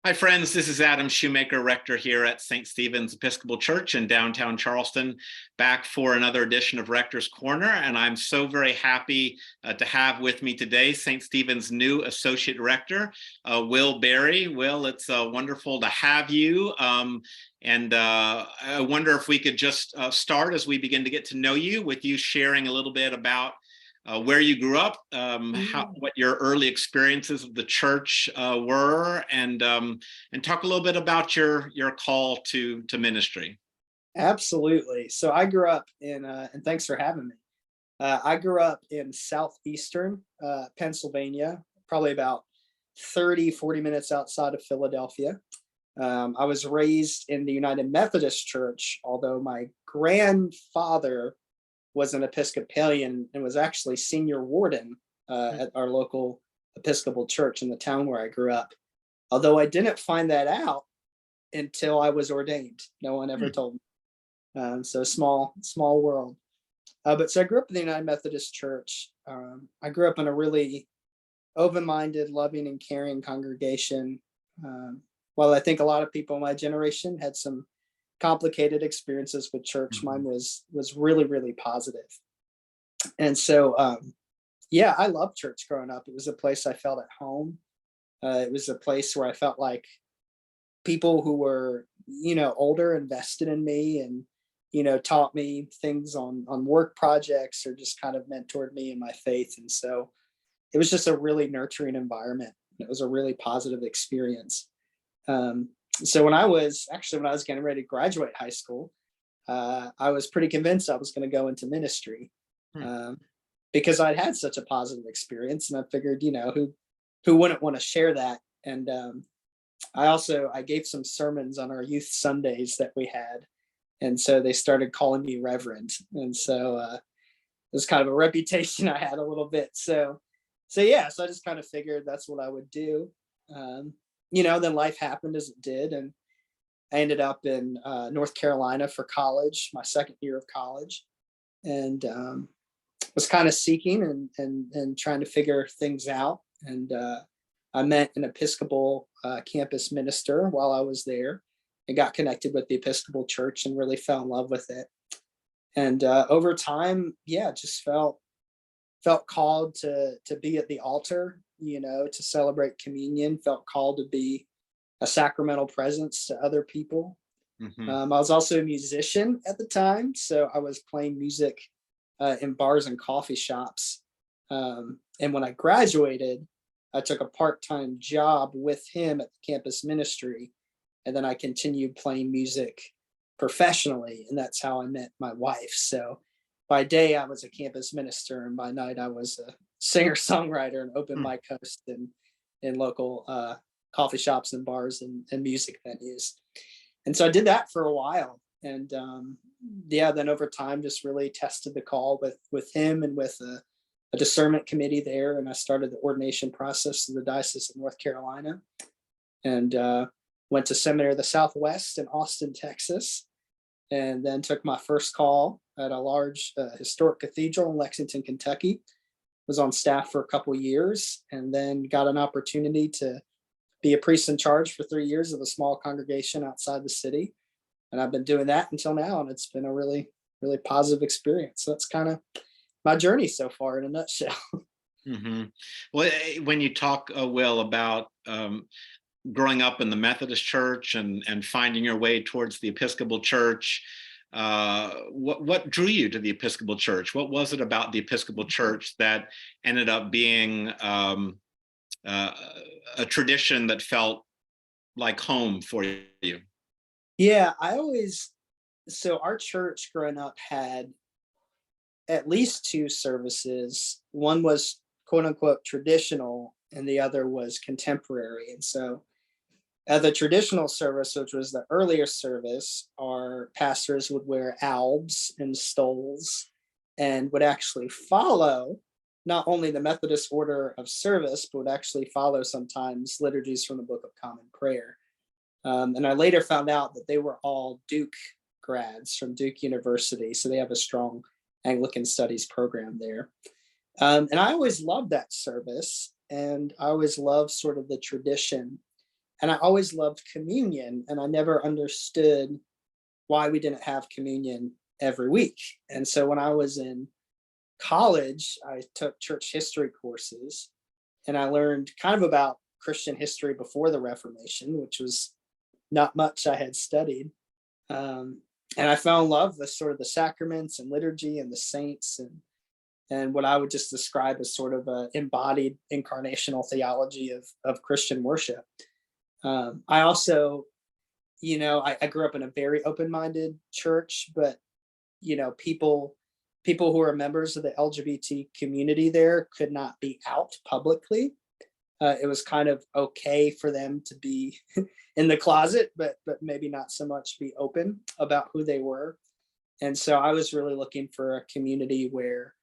Hi, friends. This is Adam Shoemaker, Rector here at St. Stephen's Episcopal Church in downtown Charleston, back for another edition of Rector's Corner. And I'm so very happy to have with me today St. Stephen's new Associate Rector, Will Berry. Will, it's wonderful to have you. I wonder if we could just start as we begin to get to know you, with you sharing a little bit about where you grew up, what your early experiences of the church were, and talk a little bit about your call to ministry. Absolutely. So I grew up in, and thanks for having me. I grew up in southeastern Pennsylvania, probably about 40 minutes outside of Philadelphia. I was raised in the United Methodist Church, although my grandfather was an Episcopalian and was actually senior warden at our local Episcopal church in the town where I grew up. Although I didn't find that out until I was ordained. No one ever told me. So small world. So I grew up in the United Methodist Church. I grew up in a really open-minded, loving, and caring congregation. While I think a lot of people in my generation had some complicated experiences with church, mine was really, really positive. And so, I loved church growing up. It was a place I felt at home. It was a place where I felt like people who were, older invested in me and, taught me things on work projects or just kind of mentored me in my faith. And so it was just a really nurturing environment. It was a really positive experience. So when I was getting ready to graduate high school, I was pretty convinced I was going to go into ministry because I'd had such a positive experience, and I figured, who wouldn't want to share that? And I gave some sermons on our youth Sundays that we had, and so they started calling me Reverend, and so it was kind of a reputation I had a little bit. So I just kind of figured that's what I would do. Then life happened as it did, and I ended up in North Carolina for college, my second year of college, and was kind of seeking and trying to figure things out. And I met an Episcopal campus minister while I was there, and got connected with the Episcopal Church and really fell in love with it. And over time, just felt called to be at the altar, to celebrate communion, felt called to be a sacramental presence to other people. I was also a musician at the time, so I was playing music in bars and coffee shops. And when I graduated, I took a part-time job with him at the campus ministry, and then I continued playing music professionally, and that's how I met my wife. So by day, I was a campus minister, and by night, I was a singer-songwriter and open mic host in local coffee shops and bars and music venues. And so I did that for a while. And then over time, just really tested the call with him and with a discernment committee there. And I started the ordination process in the Diocese of North Carolina, and went to Seminary of the Southwest in Austin, Texas, and then took my first call at a large historic cathedral in Lexington, Kentucky. Was on staff for a couple of years, and then got an opportunity to be a priest in charge for 3 years of a small congregation outside the city. And I've been doing that until now, and it's been a really, really positive experience. So that's kind of my journey so far in a nutshell. Well, when you talk, Will, about growing up in the Methodist Church and finding your way towards the Episcopal Church, what drew you to the Episcopal Church? What was it about the Episcopal Church that ended up being a tradition that felt like home for you? Yeah, so our church growing up had at least two services. One was quote unquote traditional, and the other was contemporary. And so at the traditional service, which was the earlier service, our pastors would wear albs and stoles and would actually follow not only the Methodist order of service, but would actually follow sometimes liturgies from the Book of Common Prayer. And I later found out that they were all Duke grads from Duke University. So they have a strong Anglican studies program there. And I always loved that service. And I always loved sort of the tradition And I always loved communion, and I never understood why we didn't have communion every week. And so when I was in college, I took church history courses, and I learned kind of about Christian history before the Reformation, which was not much I had studied. And I fell in love with sort of the sacraments and liturgy and the saints, and what I would just describe as sort of a embodied incarnational theology of Christian worship. I also, I grew up in a very open-minded church, but people who are members of the LGBT community there could not be out publicly. It was kind of okay for them to be in the closet, but maybe not so much be open about who they were. And so I was really looking for a community where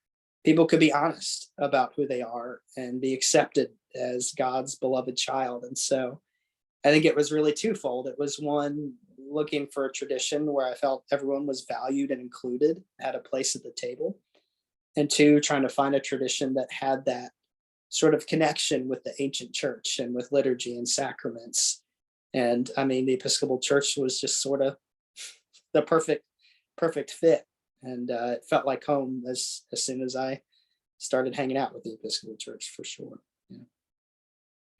people could be honest about who they are and be accepted as God's beloved child. And so I think it was really twofold. It was one, looking for a tradition where I felt everyone was valued and included, had a place at the table. And two, trying to find a tradition that had that sort of connection with the ancient church and with liturgy and sacraments. And I mean, the Episcopal Church was just sort of the perfect fit. And it felt like home as soon as I started hanging out with the Episcopal Church, for sure. Yeah.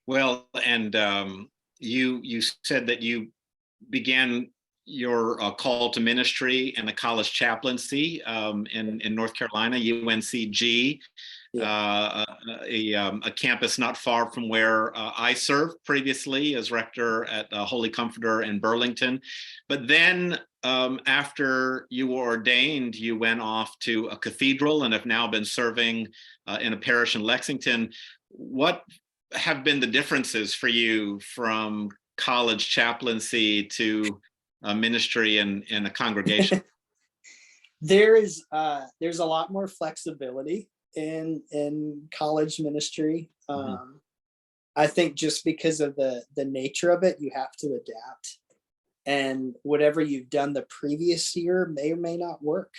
Well, and you said that you began your call to ministry and the college chaplaincy in North Carolina, UNCG, Yeah. a campus not far from where I served previously as rector at Holy Comforter in Burlington. But then after you were ordained, you went off to a cathedral and have now been serving in a parish in Lexington. What have been the differences for you from college chaplaincy to ministry in a congregation? There's a lot more flexibility in college ministry. I think just because of the nature of it, you have to adapt, and whatever you've done the previous year may or may not work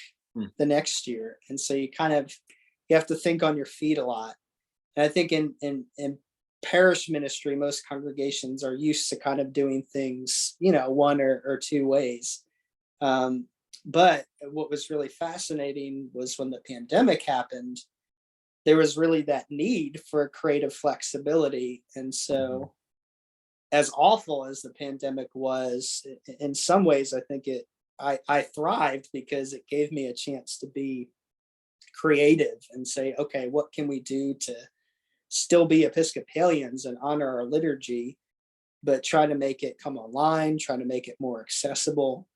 the next year. And so you have to think on your feet a lot. And I think in parish ministry, most congregations are used to kind of doing things, one or two ways. But what was really fascinating was when the pandemic happened, there was really that need for creative flexibility. And so as awful as the pandemic was, in some ways, I think I thrived because it gave me a chance to be creative and say, okay, what can we do to still be Episcopalians and honor our liturgy, but try to make it come online, try to make it more accessible.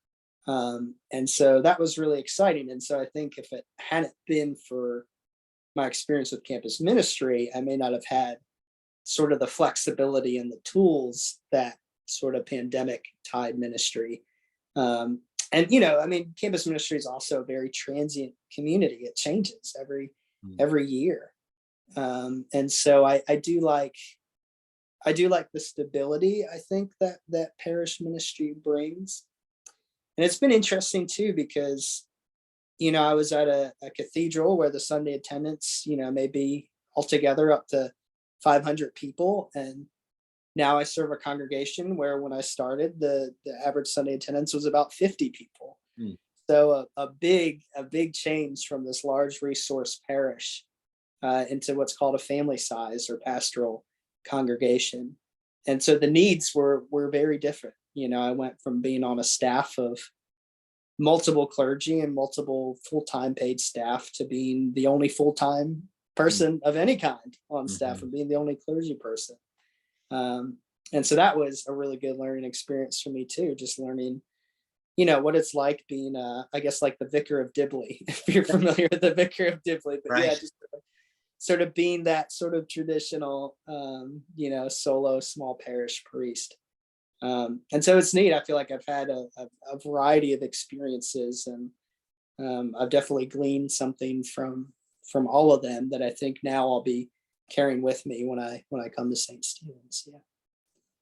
And so that was really exciting. And so I think if it hadn't been for my experience with campus ministry, I may not have had sort of the flexibility and the tools that sort of pandemic tide ministry. And, campus ministry is also a very transient community. It changes every year. And so I do like the stability, I think, that parish ministry brings. And it's been interesting too, because, I was at a cathedral where the Sunday attendance, may be altogether up to 500 people. And now I serve a congregation where when I started, the average Sunday attendance was about 50 people. So a big change from this large resource parish into what's called a family size or pastoral congregation. And so the needs were very different. I went from being on a staff of multiple clergy and multiple full-time paid staff to being the only full-time person of any kind on staff and being the only clergy person. And so that was a really good learning experience for me too, just learning, what it's like being, I guess, like the vicar of Dibley, if you're familiar with the vicar of Dibley. But yeah, just sort of being that sort of traditional, solo small parish priest. And so it's neat. I feel like I've had a variety of experiences, and I've definitely gleaned something from all of them that I think now I'll be carrying with me when I come to St. Stephen's. Yeah.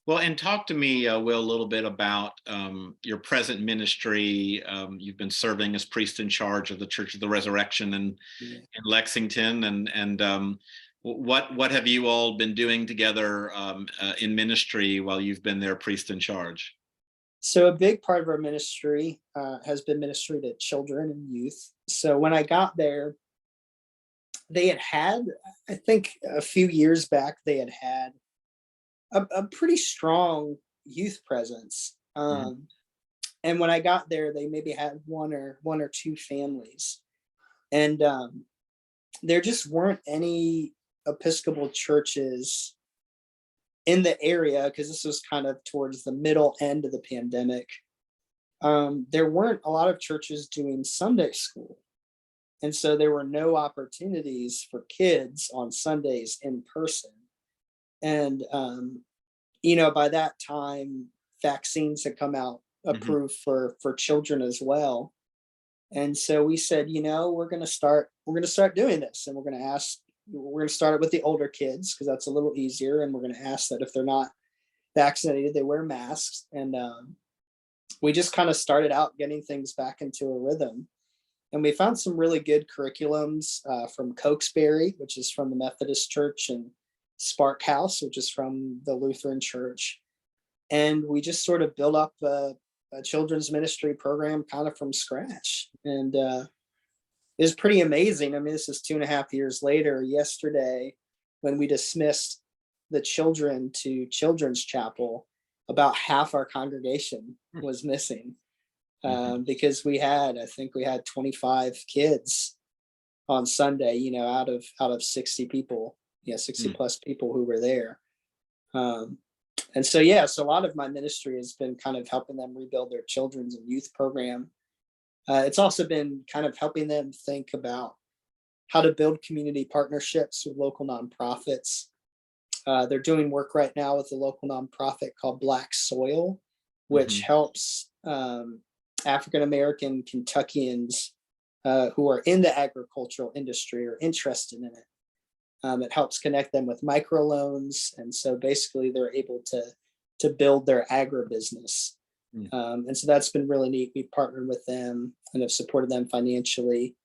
Well, and talk to me, Will, a little bit about your present ministry. You've been serving as priest in charge of the Church of the Resurrection in Lexington, and What have you all been doing together in ministry while you've been their priest in charge? So a big part of our ministry has been ministry to children and youth. So when I got there, they had, I think a few years back, they had a pretty strong youth presence. Mhm. And when I got there, they maybe had one or two families, and there just weren't any Episcopal churches in the area because this was kind of towards the middle end of the pandemic. There weren't a lot of churches doing Sunday school. And so there were no opportunities for kids on Sundays in person. And, by that time, vaccines had come out Mhm. approved for children as well. And so we said, we're going to start doing this, and we're going to start it with the older kids because that's a little easier. And we're going to ask that if they're not vaccinated, they wear masks. And we just kind of started out getting things back into a rhythm. And we found some really good curriculums from Cokesbury, which is from the Methodist Church, and Spark House, which is from the Lutheran Church. And we just sort of built up a children's ministry program kind of from scratch. And it was pretty amazing. I mean, this is 2.5 years later. Yesterday, when we dismissed the children to Children's Chapel, about half our congregation was missing. Mhm. Because I think we had 25 kids on Sunday, out of 60 people, 60 Mm. plus people who were there. And so, yeah, so a lot of my ministry has been kind of helping them rebuild their children's and youth program. It's also been kind of helping them think about how to build community partnerships with local nonprofits. They're doing work right now with a local nonprofit called Black Soil, which Mhm. helps African American Kentuckians who are in the agricultural industry or interested in it. It helps connect them with microloans, and so basically they're able to build their agribusiness. Mm. And so that's been really neat. We've partnered with them and have supported them financially.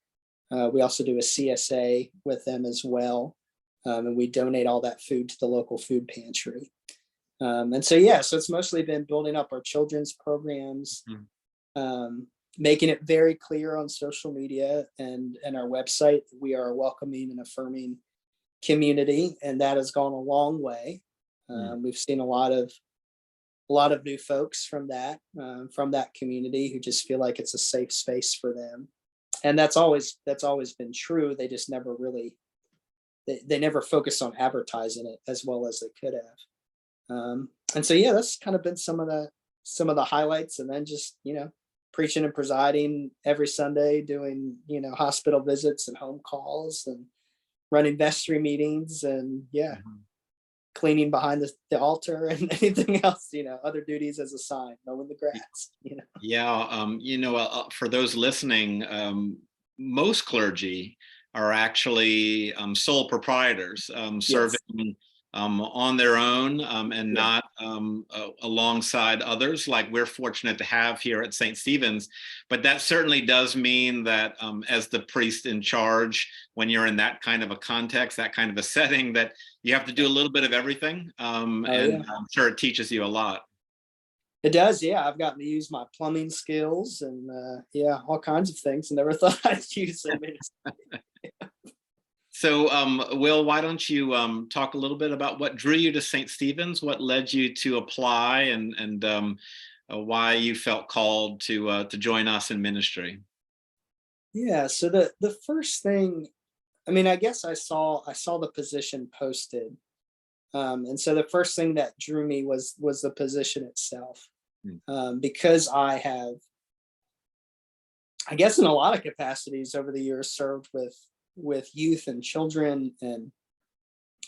We also do a CSA with them as well, and we donate all that food to the local food pantry. And so, yeah, so it's mostly been building up our children's programs, Mhm. making it very clear on social media and our website that we are a welcoming and affirming community, and that has gone a long way. Mm. We've seen a lot of new folks from that community who just feel like it's a safe space for them, and that's always been true. They just never really they never focused on advertising it as well as they could have. And so, yeah, that's kind of been some of the highlights, and then just preaching and presiding every Sunday, doing hospital visits and home calls, and running vestry meetings, and yeah, Mhm. cleaning behind the altar and anything else, other duties as a sign, mowing the grass. Yeah, for those listening, most clergy are actually sole proprietors, Yes. serving on their own and Yeah. not alongside others, like we're fortunate to have here at St. Stephen's. But that certainly does mean that as the priest in charge, when you're in that kind of a context, that kind of a setting, that you have to do a little bit of everything. Oh And yeah. I'm sure it teaches you a lot. It does. Yeah. I've gotten to use my plumbing skills and yeah, all kinds of things. I never thought I'd use them. So, Will, why don't you talk a little bit about what drew you to St. Stephen's, what led you to apply, and why you felt called to join us in ministry? Yeah. So the first thing, I mean, I guess I saw the position posted. And so the first thing that drew me was the position itself. Mm. Because I have, I guess, in a lot of capacities over the years, served with youth and children, and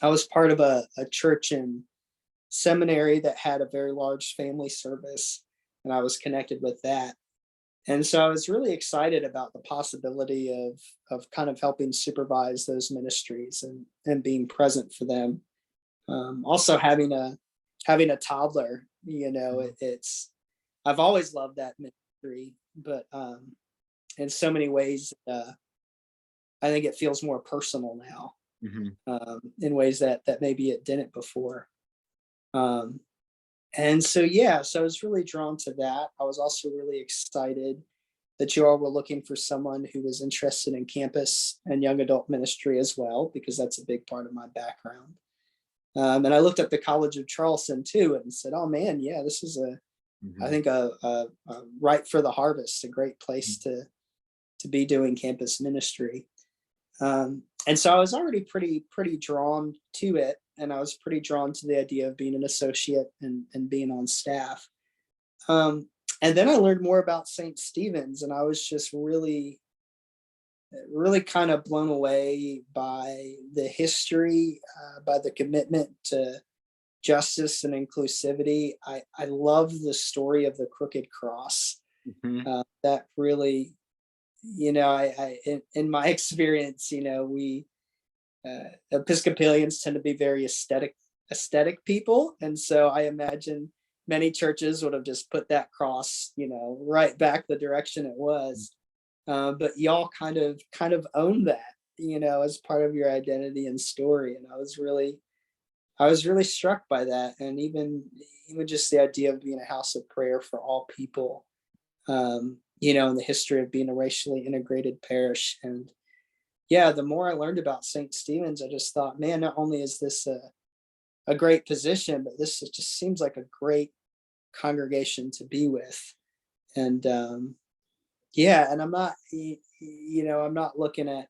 I was part of a church and seminary that had a very large family service, and I was connected with that. And so I was really excited about the possibility of kind of helping supervise those ministries and being present for them. Also having a toddler, it's I've always loved that ministry, but in so many ways, I think it feels more personal now. in ways that maybe it didn't before. And so, yeah, so I was really drawn to that. I was also really excited that you all were looking for someone who was interested in campus and young adult ministry as well, because that's a big part of my background. And I looked up the College of Charleston too and said, oh man, yeah, this is I think a ripe for the harvest, a great place to be doing campus ministry. And so I was already pretty drawn to it. And I was pretty drawn to the idea of being an associate and being on staff. And then I learned more about St. Stephen's, and I was just really kind of blown away by the history, by the commitment to justice and inclusivity. I love the story of the Crooked Cross. That really, in my experience, we Episcopalians tend to be very aesthetic people, and so I imagine many churches would have just put that cross, right back the direction it was. But y'all kind of own that, as part of your identity and story. And I was really struck by that. And even just the idea of being a house of prayer for all people, in the history of being a racially integrated parish. And yeah, the more I learned about St. Stephen's, I just thought, man, not only is this a great position, but this just seems like a great congregation to be with. And yeah, and I'm not looking at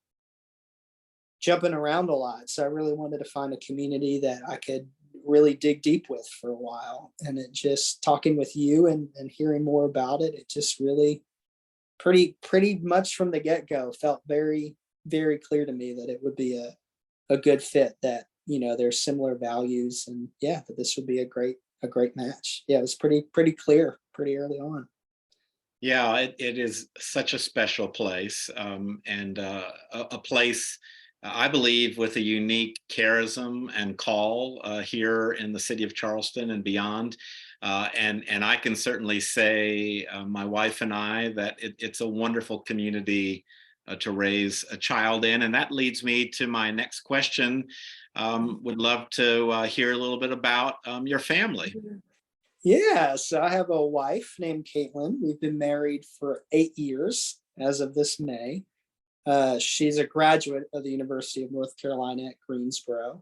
jumping around a lot. So I really wanted to find a community that I could really dig deep with for a while. And it just talking with you and hearing more about it, it just really pretty much from the get-go felt very, very clear to me that it would be a good fit, that, there's similar values, and yeah, that this would be a great match. Yeah, it was pretty clear pretty early on. Yeah, it is such a special place, and a place, I believe, with a unique charism and call here in the city of Charleston and beyond. And I can certainly say, my wife and I, that it's a wonderful community to raise a child in. And that leads me to my next question. Would love to hear a little bit about your family. Yeah, so I have a wife named Caitlin. We've been married for 8 years as of this May. She's a graduate of the University of North Carolina at Greensboro.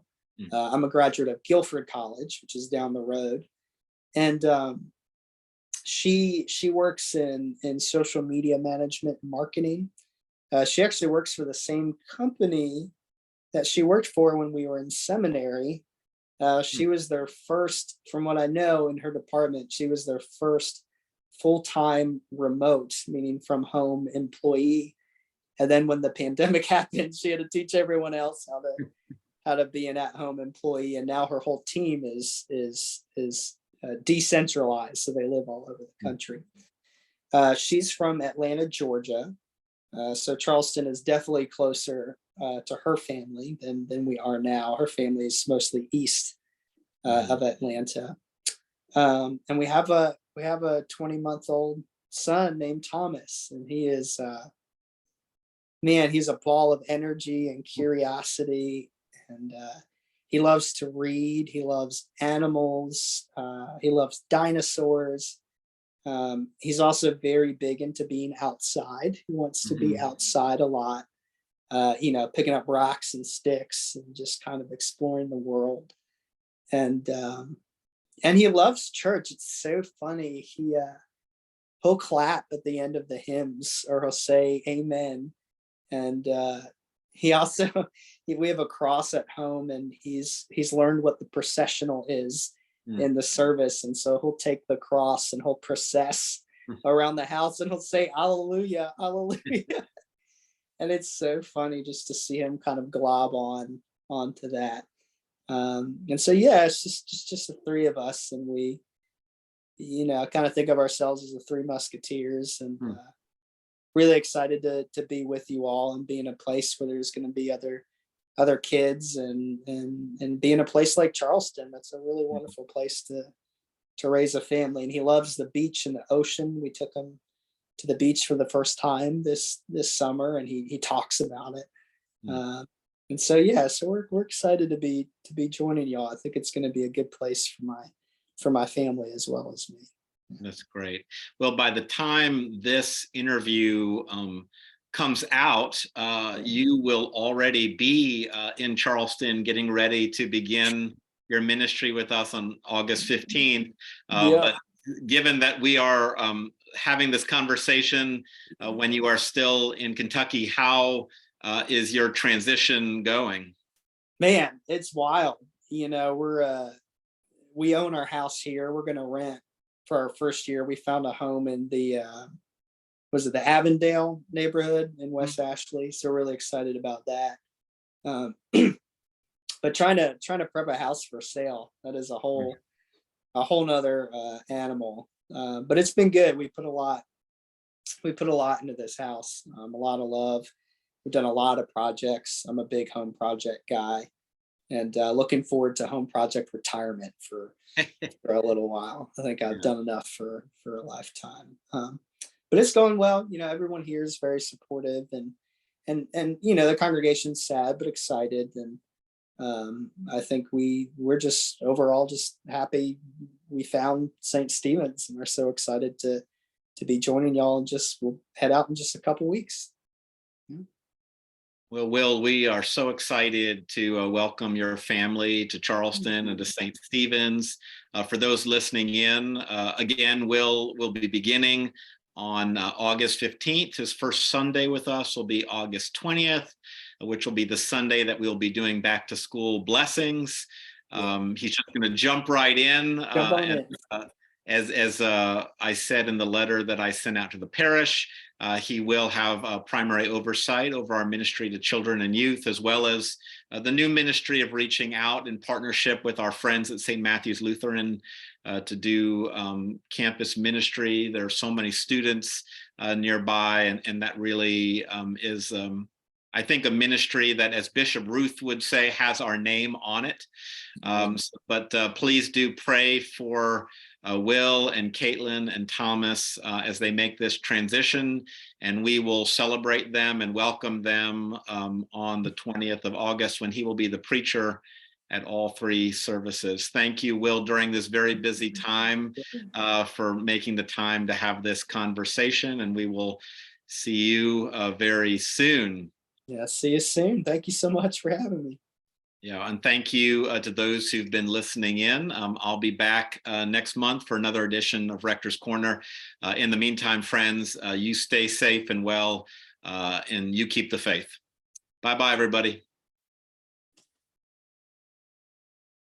I'm a graduate of Guilford College, which is down the road. And she works in social media management and marketing. She actually works for the same company that she worked for when we were in seminary. She was their first, from what I know, in her department, she was their first full-time remote, meaning from home employee. And then when the pandemic happened, she had to teach everyone else how to be an at-home employee. And now her whole team is decentralized, so they live all over the country. She's from Atlanta, Georgia. So Charleston is definitely closer to her family than we are now. Her family is mostly east of Atlanta, and we have a 20-month-old son named Thomas, and he is man, he's a ball of energy and curiosity, and he loves to read. He loves animals. He loves dinosaurs. He's also very big into being outside. He wants to be outside a lot. Picking up rocks and sticks and just kind of exploring the world. And he loves church. It's so funny. He'll clap at the end of the hymns, or he'll say amen. And he also, we have a cross at home, and he's learned what the processional is in the service. And so he'll take the cross and he'll process around the house, and he'll say, Alleluia, Alleluia. And it's so funny just to see him kind of glob onto that. And so, yeah, it's just the three of us, and we, kind of think of ourselves as the Three Musketeers, and really excited to be with you all and be in a place where there's going to be other kids, and be in a place like Charleston. That's a really wonderful place to raise a family. And he loves the beach and the ocean. We took him to the beach for the first time this summer, and he talks about it. And so yeah, so we're excited to be joining y'all. I think it's going to be a good place for my family as well as me. That's great. Well, by the time this interview comes out, you will already be in Charleston getting ready to begin your ministry with us on August 15th. Yeah. But given that we are having this conversation when you are still in Kentucky, how is your transition going? Man, it's wild. We own our house here. We're going to rent for our first year. We found a home in the was it the Avondale neighborhood in West Ashley. So we're really excited about that. But trying to prep a house for sale, that is a whole nother animal. But it's been good. We put a lot into this house. A lot of love. We've done a lot of projects. I'm a big home project guy, and looking forward to home project retirement for a little while. I think I've done enough for a lifetime. But it's going well. Everyone here is very supportive, and the congregation's sad but excited, and I think we're just overall just happy we found St. Stephen's, and we're so excited to be joining y'all. And we'll head out in just a couple weeks. Well, Will, we are so excited to welcome your family to Charleston and to St. Stephen's. For those listening in, again, Will be beginning on August 15th. His first Sunday with us will be August 20th, which will be the Sunday that we'll be doing back to school blessings. He's just going to jump right in. As I said in the letter that I sent out to the parish, he will have primary oversight over our ministry to children and youth, as well as the new ministry of reaching out in partnership with our friends at St. Matthew's Lutheran to do campus ministry. There are so many students nearby, and that really is, I think, a ministry that, as Bishop Ruth would say, has our name on it. But please do pray for Will and Caitlin and Thomas as they make this transition, and we will celebrate them and welcome them on the 20th of August, when he will be the preacher at all three services. Thank you, Will, during this very busy time for making the time to have this conversation, and we will see you very soon. Yeah, see you soon. Thank you so much for having me. Yeah, and thank you to those who've been listening in. I'll be back next month for another edition of Rector's Corner. In the meantime, friends, you stay safe and well, and you keep the faith. Bye-bye, everybody.